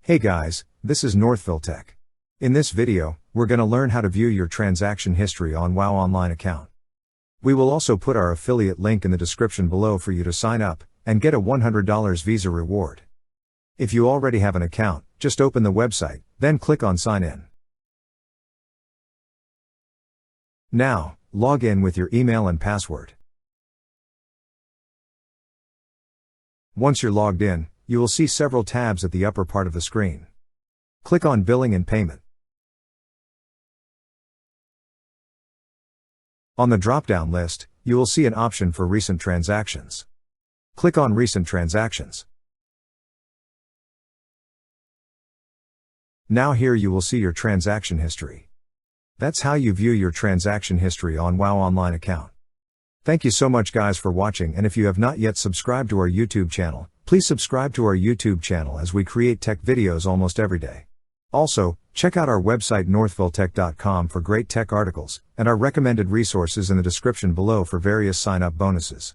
Hey guys, this is Northville Tech. In this video, we're going to learn how to view your transaction history on WOW Online account. We will also put our affiliate link in the description below for you to sign up and get a $100 Visa reward. If you already have an account, just open the website, then click on Sign In. Now, log in with your email and password. Once you're logged in, you will see several tabs at the upper part of the screen. Click on Billing and Payment. On the drop-down list, you will see an option for Recent Transactions. Click on Recent Transactions. Now here you will see your transaction history. That's how you view your transaction history on WOW Online account. Thank you so much guys for watching, and if you have not yet subscribed to our YouTube channel, please subscribe to our YouTube channel as we create tech videos almost every day. Also, check out our website northvilletech.com for great tech articles, and our recommended resources in the description below for various sign-up bonuses.